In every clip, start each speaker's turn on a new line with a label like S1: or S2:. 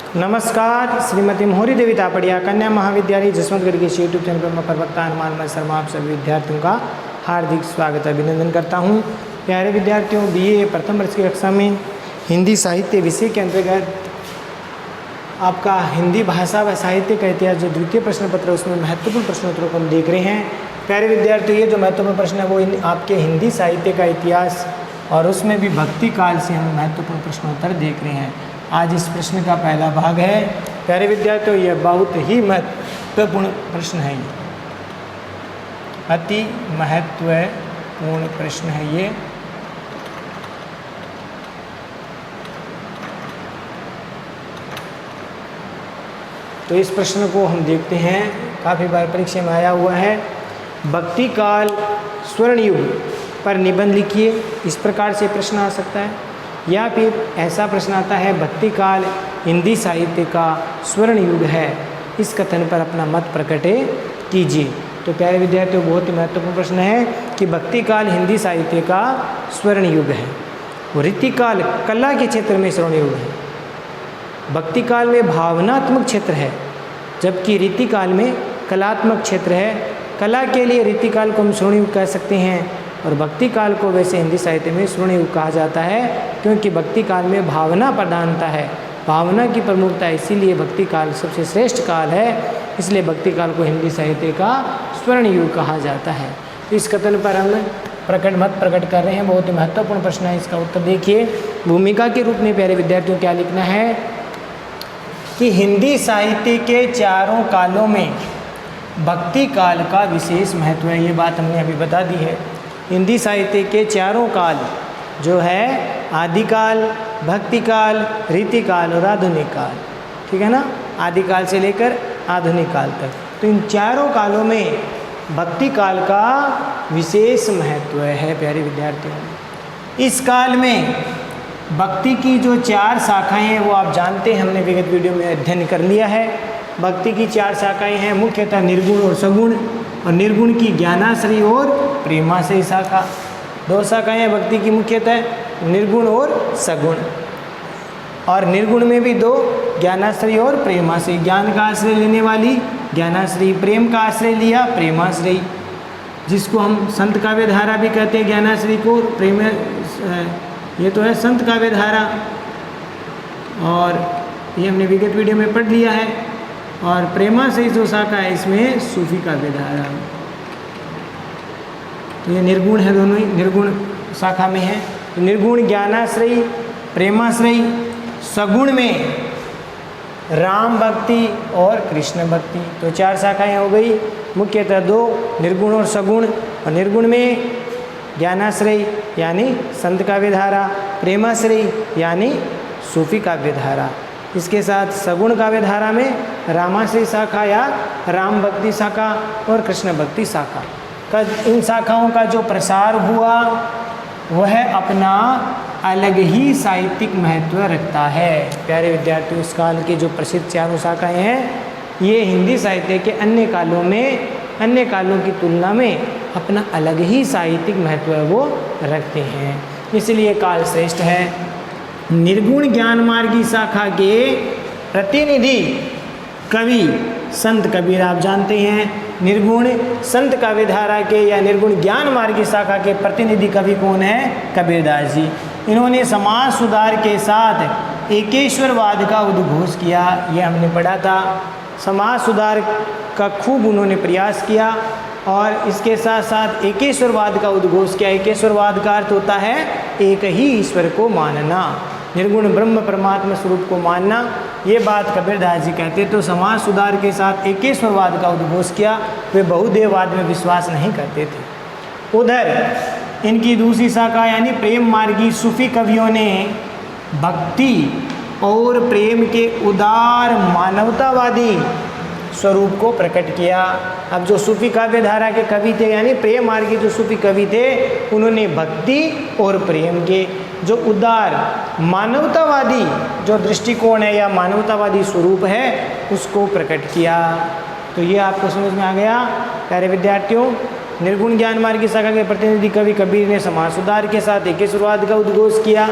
S1: नमस्कार, श्रीमती मोहरी देवी तापड़िया कन्या महाविद्यालय जसवंतगढ़ के यूट्यूब चैनल पर मैं प्रवक्ता हनुमान मैं शर्मा आप सभी विद्यार्थियों का हार्दिक स्वागत अभिनंदन करता हूं। प्यारे विद्यार्थियों, बीए प्रथम वर्ष की कक्षा में हिंदी साहित्य विषय के अंतर्गत आपका हिंदी भाषा व साहित्य का इतिहास जो द्वितीय प्रश्न पत्र है उसमें महत्वपूर्ण प्रश्नोत्तरों को हम देख रहे हैं। प्यारे विद्यार्थियों, ये जो महत्वपूर्ण प्रश्न है वो आपके हिंदी साहित्य का इतिहास और उसमें भी भक्ति काल से हम महत्वपूर्ण प्रश्नोत्तर देख रहे हैं। आज इस प्रश्न का पहला भाग है। प्यारे विद्यार्थियों, यह बहुत ही महत्वपूर्ण प्रश्न है, अति महत्वपूर्ण प्रश्न है ये। तो इस प्रश्न को हम देखते हैं, काफ़ी बार परीक्षा में आया हुआ है। भक्ति काल स्वर्ण युग पर निबंध लिखिए, इस प्रकार से प्रश्न आ सकता है। या फिर ऐसा प्रश्न आता है, भक्ति काल हिंदी साहित्य का स्वर्ण युग है, इस कथन पर अपना मत प्रकट कीजिए। तो प्यारे विद्यार्थियों, बहुत ही महत्वपूर्ण प्रश्न है कि भक्ति काल हिंदी साहित्य का स्वर्ण युग है और रीतिकाल कला के क्षेत्र में स्वर्ण युग है। भक्ति काल में भावनात्मक क्षेत्र है, जबकि रीतिकाल में कलात्मक क्षेत्र है। कला के लिए रीतिकाल को हम स्वर्ण युग कह सकते हैं और भक्ति काल को वैसे हिंदी साहित्य में स्वर्ण युग कहा जाता है, क्योंकि भक्ति काल में भावना प्रधानता है, भावना की प्रमुखता है, इसीलिए भक्ति काल सबसे श्रेष्ठ काल है। इसलिए भक्ति काल को हिंदी साहित्य का स्वर्ण युग कहा जाता है। तो इस कथन पर हम मत प्रकट कर रहे हैं। बहुत ही महत्वपूर्ण प्रश्न है, इसका उत्तर देखिए। भूमिका के रूप में प्यारे विद्यार्थियों क्या लिखना है कि हिंदी साहित्य के चारों कालों में भक्ति काल का विशेष महत्व है। ये बात हमने अभी बता दी है। हिंदी साहित्य के चारों काल जो है आदिकाल, भक्ति काल, रीतिकाल और आधुनिक काल, ठीक है ना, आदिकाल से लेकर आधुनिक काल तक। तो इन चारों कालों में भक्ति काल का विशेष महत्व है। प्यारे विद्यार्थियों, इस काल में भक्ति की जो चार शाखाएं हैं वो आप जानते हैं, हमने विगत वीडियो में अध्ययन कर लिया है। भक्ति की चार शाखाएं हैं, मुख्यतः निर्गुण और सगुण, और निर्गुण की ज्ञानाश्रयी और प्रेमाश्रयी शाखा। दो शाखाएं हैं भक्ति की मुख्यतः, निर्गुण और सगुण। और निर्गुण में भी दो, ज्ञानाश्रयी और प्रेमाश्रयी। ज्ञान का आश्रय लेने वाली ज्ञानाश्रयी, प्रेम का आश्रय लिया प्रेमाश्रयी, जिसको हम संत काव्य धारा भी कहते हैं। ज्ञानाश्रयी को प्रेम, ये तो है संत काव्य धारा, और ये हमने विगत वीडियो में पढ़ लिया है। और प्रेमाश्रयी जो शाखा है इसमें सूफी काव्य धारा। तो ये निर्गुण है, दोनों ही निर्गुण शाखा में है। तो निर्गुण ज्ञानाश्रयी, प्रेमाश्रयी। सगुण में राम भक्ति और कृष्ण भक्ति। तो चार शाखाएं हो गई, मुख्यतः दो, निर्गुण और सगुण। और निर्गुण में ज्ञानाश्रयी यानी संत काव्य धारा, प्रेमाश्रयी यानी सूफी काव्य धारा। इसके साथ सगुण काव्य धारा में रामाश्रयी शाखा या राम भक्ति शाखा और कृष्ण भक्ति शाखा का, इन शाखाओं का जो प्रसार हुआ वह अपना अलग ही साहित्यिक महत्व रखता है। प्यारे विद्यार्थियों, इस काल के जो प्रसिद्ध चारों शाखाएं हैं ये हिंदी साहित्य के अन्य कालों में, अन्य कालों की तुलना में अपना अलग ही साहित्यिक महत्व वो रखते हैं, इसलिए काल श्रेष्ठ है। निर्गुण ज्ञान मार्गी शाखा के प्रतिनिधि कवि संत कबीर, आप जानते हैं। निर्गुण संत काव्य धारा के या निर्गुण ज्ञान मार्गी शाखा के प्रतिनिधि कवि कौन है? कबीरदास जी। इन्होंने समाज सुधार के साथ एकेश्वरवाद का उद्घोष किया, ये हमने पढ़ा था। समाज सुधार का खूब उन्होंने प्रयास किया और इसके साथ साथ एकेश्वरवाद का उद्घोष किया। एकेश्वरवाद का अर्थ होता है एक ही ईश्वर को मानना, निर्गुण ब्रह्म परमात्मा स्वरूप को मानना। ये बात कबीरदास जी कहते। तो समाज सुधार के साथ एकेश्वरवाद का उद्घोष किया। वे बहुदेववाद में विश्वास नहीं करते थे। उधर इनकी दूसरी शाखा यानी प्रेम मार्गी सूफी कवियों ने भक्ति और प्रेम के उदार मानवतावादी स्वरूप को प्रकट किया। अब जो सूफी काव्य धारा के कवि थे यानी प्रेम मार्गी जो सूफी कवि थे, उन्होंने भक्ति और प्रेम के जो उदार मानवतावादी जो दृष्टिकोण है या मानवतावादी स्वरूप है उसको प्रकट किया। तो ये आपको समझ में आ गया। प्यारे विद्यार्थियों, निर्गुण ज्ञान मार्ग की शाखा के प्रतिनिधि कवि कबीर ने समाज सुधार के साथ एकेश्वरवाद का उद्घोष किया।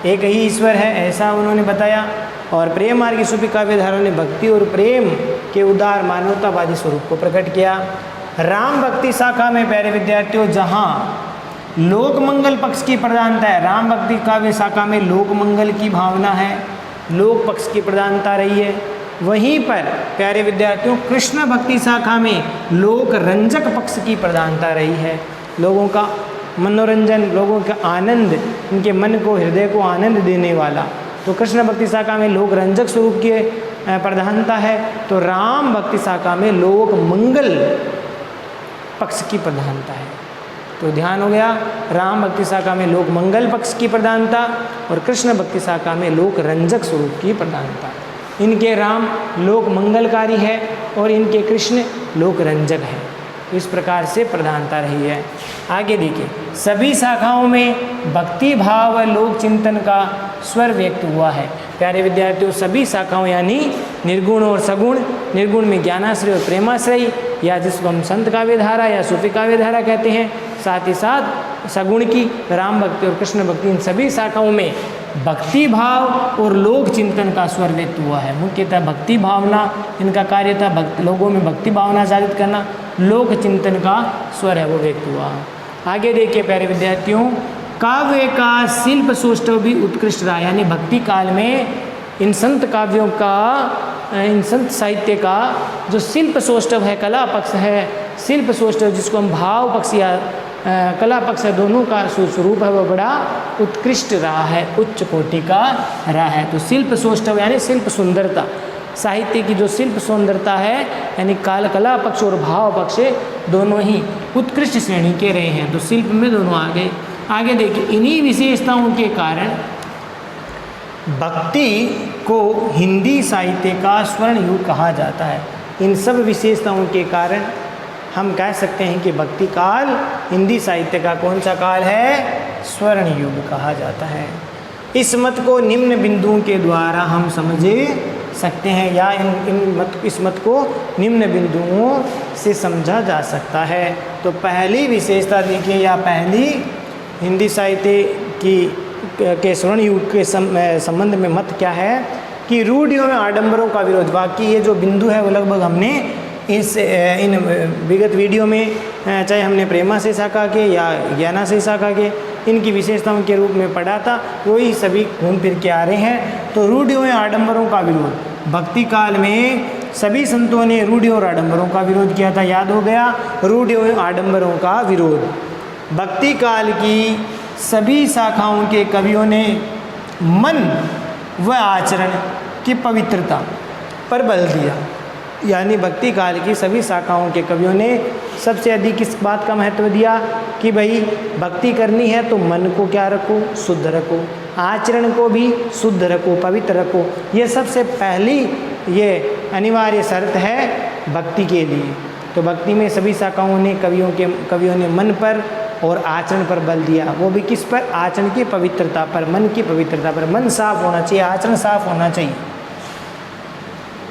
S1: एक ही ईश्वर है ऐसा उन्होंने बताया। और प्रेम मार्ग की सूफी काव्य धारा ने भक्ति और प्रेम के उदार मानवतावादी स्वरूप को प्रकट किया। राम भक्ति शाखा में प्यारे विद्यार्थियों जहाँ लोक मंगल पक्ष की प्रधानता है, राम भक्ति काव्य शाखा में लोक मंगल की भावना है, लोक पक्ष की प्रधानता रही है। वहीं पर प्यारे विद्यार्थियों कृष्ण भक्ति शाखा में लोक रंजक पक्ष की प्रधानता रही है, लोगों का मनोरंजन, लोगों का आनंद, उनके मन को हृदय को आनंद देने वाला। तो कृष्ण भक्ति शाखा में लोक रंजक स्वरूप की प्रधानता है, तो राम भक्ति शाखा में लोक मंगल पक्ष की प्रधानता है। तो ध्यान हो गया, राम भक्ति शाखा में लोक मंगल पक्ष की प्रधानता और कृष्ण भक्ति शाखा में लोक रंजक स्वरूप की प्रधानता। इनके राम लोक मंगलकारी है और इनके कृष्ण लोक रंजक है। इस प्रकार से प्रधानता रही है। आगे देखिए, सभी शाखाओं में भक्ति भाव व लोक चिंतन का स्वर व्यक्त हुआ है। प्यारे विद्यार्थियों, सभी शाखाओं यानी निर्गुण और सगुण, निर्गुण में ज्ञानाश्रय और प्रेमाश्रय या जिसको हम संत काव्य धारा या सूफी काव्य धारा कहते हैं, साथ ही साथ सगुण की राम भक्ति और कृष्ण भक्ति, इन सभी शाखाओं में भक्ति भाव और लोक चिंतन का स्वर व्यक्त हुआ है। मुख्यतः भक्ति भावना इनका कार्य था, लोगों में भक्ति भावना जागृत करना, लोक चिंतन का स्वर है वो व्यक्त हुआ। आगे देखिए प्यारे विद्यार्थियों, काव्य का शिल्प सौष्ठव भी उत्कृष्ट रहा, यानी भक्ति काल में इन संत काव्यों का, इन संत साहित्य का जो शिल्प सौष्ठव है, कला पक्ष है, शिल्प सौष्ठव जिसको हम भाव पक्ष या कला पक्ष है, दोनों का स्वरूप है वो बड़ा उत्कृष्ट रहा है, उच्च कोटि का रहा है। तो शिल्प सौष्ठव यानी शिल्प सुंदरता, साहित्य की जो शिल्प सुंदरता है यानी कला पक्ष और भाव पक्ष दोनों ही उत्कृष्ट श्रेणी के रहे हैं। तो शिल्प में दोनों आ गए। आगे देखिए, इन्हीं विशेषताओं के कारण भक्ति को हिंदी साहित्य का स्वर्ण युग कहा जाता है। इन सब विशेषताओं के कारण हम कह सकते हैं कि भक्ति काल हिंदी साहित्य का कौन सा काल है? स्वर्ण युग कहा जाता है। इस मत को निम्न बिंदुओं के द्वारा हम समझे सकते हैं या इस मत को निम्न बिंदुओं से समझा जा सकता है। तो पहली विशेषता देखिए, या पहली हिंदी साहित्य के स्वर्ण युग के संबंध में मत क्या है कि रूढ़ियों में आडंबरों का विरोध। बाकी ये जो बिंदु है वो लगभग हमने इन विगत वीडियो में चाहे हमने प्रेमा से शाखा के या ज्ञाना से शाखा के इनकी विशेषताओं के रूप में पढ़ा था, वही सभी घूम फिर के आ रहे हैं। तो रूढ़ियों में आडंबरों का विरोध, भक्ति काल में सभी संतों ने रूढ़ियों और आडंबरों का विरोध किया था, याद हो गया, रूढ़ियों और आडंबरों का विरोध। भक्ति काल की सभी शाखाओं के कवियों ने मन व आचरण की पवित्रता पर बल दिया, यानी भक्ति काल की सभी शाखाओं के कवियों ने सबसे अधिक किस बात का महत्व दिया कि भाई भक्ति करनी है तो मन को क्या रखो? शुद्ध रखो, आचरण को भी शुद्ध रखो, पवित्र रखो। ये सबसे पहली ये अनिवार्य शर्त है भक्ति के लिए। तो भक्ति में सभी शाखाओं ने कवियों ने मन पर और आचरण पर बल दिया। वो भी किस पर? आचरण की पवित्रता पर, मन की पवित्रता पर। मन साफ होना चाहिए, आचरण साफ होना चाहिए।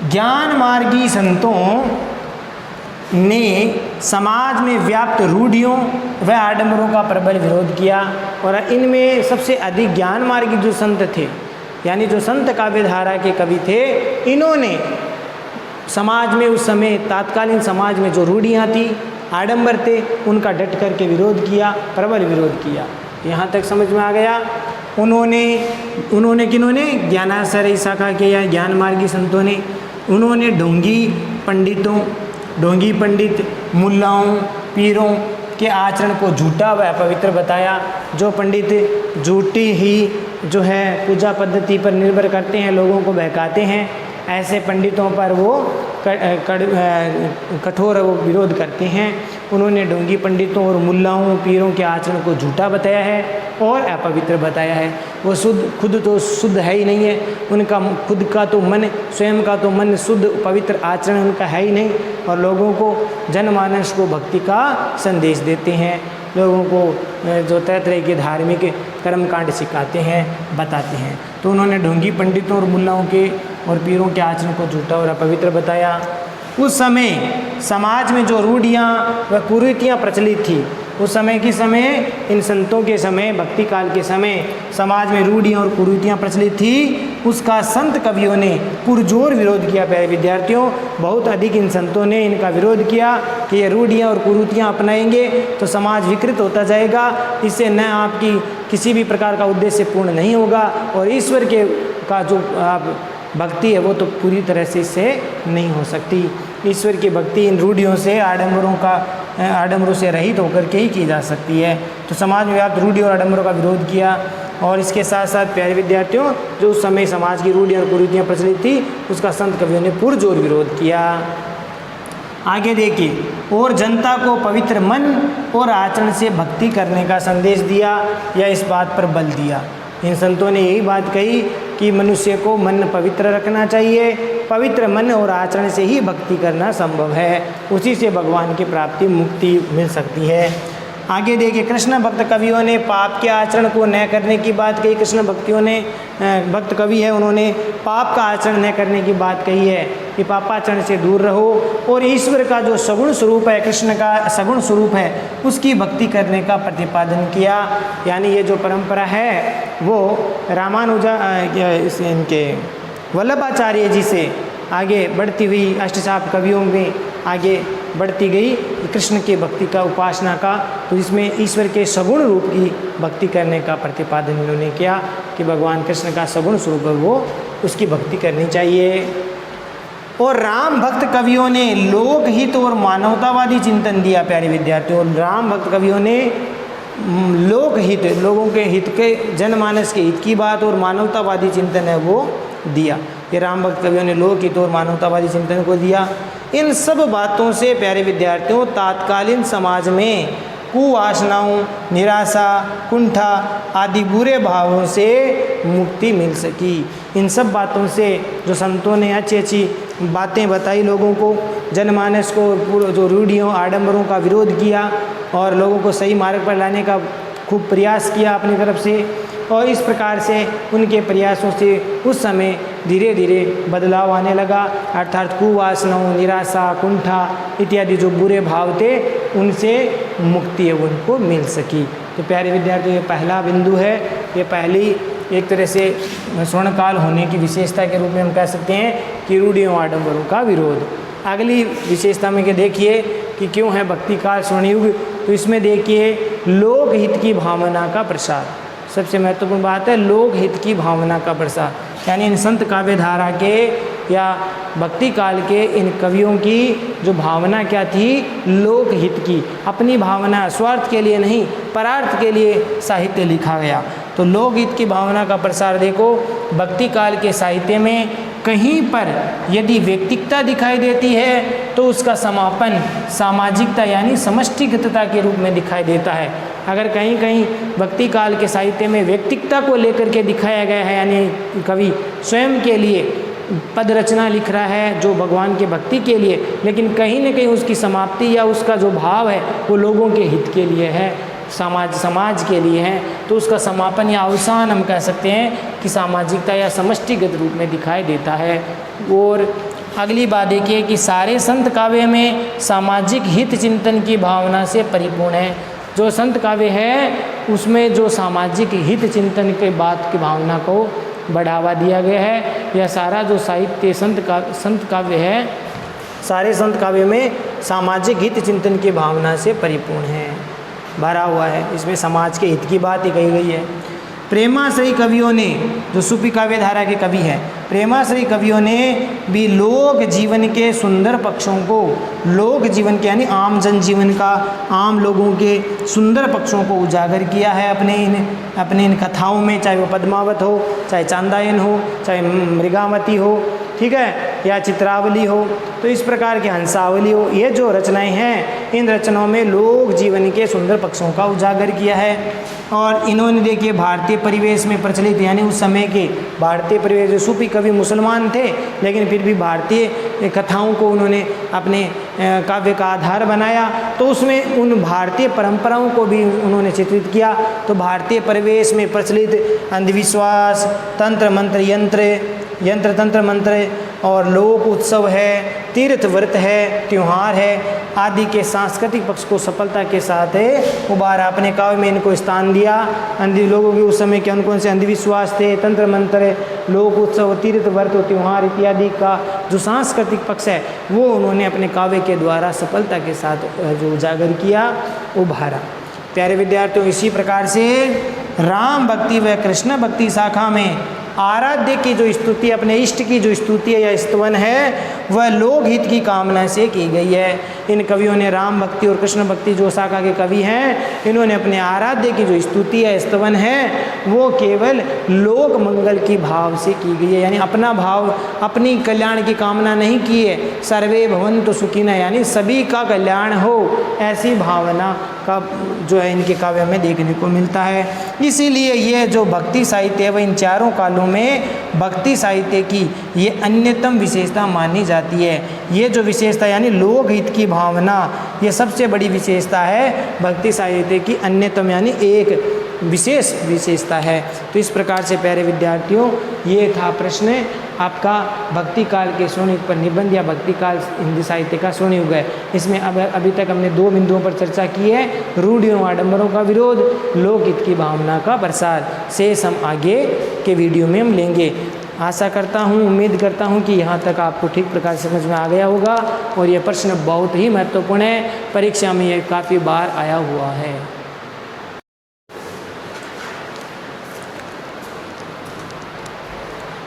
S1: ज्ञान मार्गी संतों ने समाज में व्याप्त रूढ़ियों व आडंबरों का प्रबल विरोध किया और इनमें सबसे अधिक ज्ञान मार्गी जो संत थे, यानी जो संत काव्य धारा के कवि थे, इन्होंने समाज में उस समय तात्कालीन समाज में जो रूढ़ियाँ थी, आडंबर थे, उनका डट करके विरोध किया, प्रबल विरोध किया। यहाँ तक समझ में आ गया। उन्होंने किन्होंने? ज्ञानाश्रय शाखा के या ज्ञान मार्गी संतों ने। उन्होंने ढोंगी पंडित, मुल्लाओं, पीरों के आचरण को झूठा व अपवित्र बताया। जो पंडित झूठी ही जो है पूजा पद्धति पर निर्भर करते हैं, लोगों को बहकाते हैं, ऐसे पंडितों पर वो कठोर वो विरोध करते हैं। उन्होंने ढोंगी पंडितों और मुल्लाओं, पीरों के आचरण को झूठा बताया है और अपवित्र बताया है। वो खुद तो शुद्ध है ही नहीं है, उनका खुद का तो मन, स्वयं का तो मन शुद्ध पवित्र आचरण उनका है ही नहीं, और लोगों को, जनमानस को भक्ति का संदेश देते हैं, लोगों को जो तरह तरह के धार्मिक कर्मकांड सिखाते हैं, बताते हैं। तो उन्होंने ढोंगी पंडितों और मुल्लाओं के और पीरों के आचरण को झूठा और अपवित्र बताया। उस समय समाज में जो रूढ़ियाँ व कुरीतियाँ प्रचलित थी, उस समय के समय इन संतों के समय, भक्ति काल के समय समाज में रूढ़ियाँ और कुरीतियाँ प्रचलित थी, उसका संत कवियों ने पुरजोर विरोध किया। प्यारे विद्यार्थियों, बहुत अधिक इन संतों ने इनका विरोध किया कि ये रूढ़ियाँ और कुरीतियाँ अपनाएंगे तो समाज विकृत होता जाएगा, इससे न आपकी किसी भी प्रकार का उद्देश्य पूर्ण नहीं होगा और ईश्वर के का जो आप भक्ति है वो तो पूरी तरह से इससे नहीं हो सकती। ईश्वर की भक्ति इन रूढ़ियों से, आडंबरों से रहित होकर के ही की जा सकती है। तो समाज में व्याप्त रूढ़ी और आडंबरों का विरोध किया और इसके साथ साथ प्यारे विद्यार्थियों, जो उस समय समाज की रूढ़ियाँ और कुरीतियाँ प्रचलित थी उसका संत कवियों ने पुरजोर विरोध किया। आगे देखिए, और जनता को पवित्र मन और आचरण से भक्ति करने का संदेश दिया या इस बात पर बल दिया। इन संतों ने यही बात कही कि मनुष्य को मन पवित्र रखना चाहिए, पवित्र मन और आचरण से ही भक्ति करना संभव है, उसी से भगवान की प्राप्ति, मुक्ति मिल सकती है। आगे देखिए, कृष्ण भक्त कवियों ने पाप के आचरण को न करने की बात कही। कृष्ण भक्त कवि है, उन्होंने पाप का आचरण न करने की बात कही है कि पापाचरण से दूर रहो और ईश्वर का जो सगुण स्वरूप है, कृष्ण का सगुण स्वरूप है, उसकी भक्ति करने का प्रतिपादन किया। यानी ये जो परंपरा है वो इनके वल्लभाचार्य जी से आगे बढ़ती हुई अष्टचाप कवियों में आगे बढ़ती गई कृष्ण की भक्ति का, उपासना का, तो इसमें ईश्वर के सगुण रूप की भक्ति करने का प्रतिपादन इन्होंने किया कि भगवान कृष्ण का सगुण स्वरूप है वो, उसकी भक्ति करनी चाहिए। और राम भक्त कवियों ने लोकहित और मानवतावादी चिंतन दिया। प्यारे विद्यार्थियों, राम भक्त कवियों ने लोकहित, लोगों के हित के, जनमानस के हित की बात और मानवतावादी चिंतन है वो दिया। ये राम भक्त कवियों ने लोकहित और मानवतावादी चिंतन को दिया। इन सब बातों से प्यारे विद्यार्थियों तात्कालीन समाज में कुवासनाओं, निराशा, कुंठा आदि बुरे भावों से मुक्ति मिल सकी। इन सब बातों से जो संतों ने अच्छी अच्छी बातें बताई लोगों को, जनमानस को जो रूढ़ियों, आडंबरों का विरोध किया और लोगों को सही मार्ग पर लाने का खूब प्रयास किया अपनी तरफ से, और इस प्रकार से उनके प्रयासों से उस समय धीरे धीरे बदलाव आने लगा, अर्थात कुवासनाओं, निराशा, कुंठा इत्यादि जो बुरे भाव थे उनसे मुक्ति है उनको मिल सकी। तो प्यारे विद्यार्थियों, ये पहला बिंदु है, ये पहली एक तरह से स्वर्णकाल होने की विशेषता के रूप में हम कह सकते हैं कि रूढ़ियों, आडंबरों का विरोध। अगली विशेषता में कि देखिए कि क्यों है भक्ति काल स्वर्णयुग, तो इसमें देखिए लोकहित की भावना का प्रसार। सबसे महत्वपूर्ण बात है लोकहित की भावना का प्रसार, यानी इन संत काव्य धारा के या भक्ति काल के इन कवियों की जो भावना क्या थी, लोकहित की। अपनी भावना स्वार्थ के लिए नहीं, परार्थ के लिए साहित्य लिखा गया। तो लोकहित की भावना का प्रसार देखो, भक्ति काल के साहित्य में कहीं पर यदि व्यक्तिकता दिखाई देती है तो उसका समापन सामाजिकता यानी समष्टिगतता के रूप में दिखाई देता है। अगर कहीं कहीं भक्ति काल के साहित्य में व्यक्तिकता को लेकर के दिखाया गया है, यानी कवि स्वयं के लिए पद रचना लिख रहा है जो भगवान के भक्ति के लिए, लेकिन कहीं न कहीं उसकी समाप्ति या उसका जो भाव है वो लोगों के हित के लिए है, समाज के लिए है, तो उसका समापन या अवसान हम कह सकते हैं कि सामाजिकता या समष्टिगत रूप में दिखाई देता है। और अगली बात देखिए कि सारे संत काव्य में सामाजिक हित चिंतन की भावना से परिपूर्ण है। जो संत काव्य है उसमें जो सामाजिक हित चिंतन के बात की भावना को बढ़ावा दिया गया है। यह सारा जो साहित्य संत काव्य है, सारे संत काव्य में सामाजिक हित चिंतन की भावना से परिपूर्ण है, भरा हुआ है। इसमें समाज के हित की बात ही कही गई है। प्रेमाश्रयी कवियों ने, जो सूफी काव्य धारा के कवि हैं, प्रेमाश्रयी कवियों ने भी लोक जीवन के सुंदर पक्षों को, लोक जीवन के यानी आम जनजीवन का, आम लोगों के सुंदर पक्षों को उजागर किया है अपने इन कथाओं में, चाहे वो पद्मावत हो, चाहे चांदायन हो, चाहे मृगावती हो, ठीक है, या चित्रावली हो, तो इस प्रकार की हंसावली हो, ये जो रचनाएं हैं इन रचनाओं में लोक जीवन के सुंदर पक्षों का उजागर किया है। और इन्होंने देखिए भारतीय परिवेश में प्रचलित, यानी उस समय के भारतीय परिवेश, जो सूफी कवि मुसलमान थे लेकिन फिर भी भारतीय कथाओं को उन्होंने अपने काव्य का आधार बनाया, तो उसमें उन भारतीय परंपराओं को भी उन्होंने चित्रित किया। तो भारतीय परिवेश में प्रचलित अंधविश्वास, तंत्र मंत्र यंत्र यंत्र तंत्र मंत्र और लोक उत्सव है, तीर्थ व्रत है, त्यौहार है आदि के सांस्कृतिक पक्ष को सफलता के साथ उबारा। अपने काव्य में इनको स्थान दिया। अंधी लोगों के उस समय के कौन से अंधविश्वास थे, तंत्र मंत्र, लोक उत्सव, तीर्थ व्रत, त्यौहार इत्यादि का जो सांस्कृतिक पक्ष है वो उन्होंने अपने काव्य के द्वारा सफलता के साथ जो उजागर किया, उभारा। प्यारे विद्यार्थियों, इसी प्रकार से राम भक्ति व कृष्ण भक्ति शाखा में आराध्य की जो स्तुति, अपने इष्ट की जो स्तुति या स्तवन है वह लोकहित की कामना से की गई है। इन कवियों ने राम भक्ति और कृष्ण भक्ति जो शाखा के कवि हैं, इन्होंने अपने आराध्य की जो स्तुति या स्तवन है वो केवल लोक मंगल की भाव से की गई है, यानी अपना भाव, अपनी कल्याण की कामना नहीं की है। सर्वे भवन्तु सुखिनः, यानी सभी का कल्याण हो, ऐसी भावना का जो है इनके काव्य में देखने को मिलता है। इसीलिए ये जो भक्ति साहित्य है वह इन चारों कालों में भक्ति साहित्य की ये अन्यतम विशेषता मानी जाती है। ये जो विशेषता यानी लोकहित की भावना, ये सबसे बड़ी विशेषता है भक्ति साहित्य की, अन्यतम यानी एक विशेष विशेषता है। तो इस प्रकार से प्यारे विद्यार्थियों, ये था प्रश्न आपका भक्ति काल के स्वर्णयुग पर निबंध या भक्ति काल हिंदी साहित्य का स्वर्णयुग है। इसमें अब अभी तक हमने 2 बिंदुओं पर चर्चा की है, रूढ़ियों आडंबरों का विरोध, लोकहित की भावना का प्रसार। शेष हम आगे के वीडियो में हम लेंगे। आशा करता हूँ, उम्मीद करता हूँ कि यहाँ तक आपको ठीक प्रकार समझ में आ गया होगा और ये प्रश्न बहुत ही महत्वपूर्ण है, परीक्षा में ये काफ़ी बार आया हुआ है।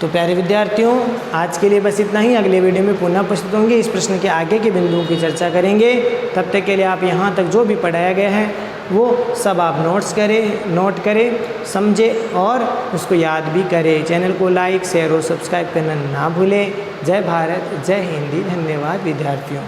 S1: तो प्यारे विद्यार्थियों, आज के लिए बस इतना ही। अगले वीडियो में पुनः उपस्थित होंगे, इस प्रश्न के आगे के बिंदुओं की चर्चा करेंगे। तब तक के लिए आप यहाँ तक जो भी पढ़ाया गया है वो सब आप नोट करें, समझें और उसको याद भी करें। चैनल को लाइक, शेयर और सब्सक्राइब करना ना भूलें। जय भारत, जय हिंदी। धन्यवाद विद्यार्थियों।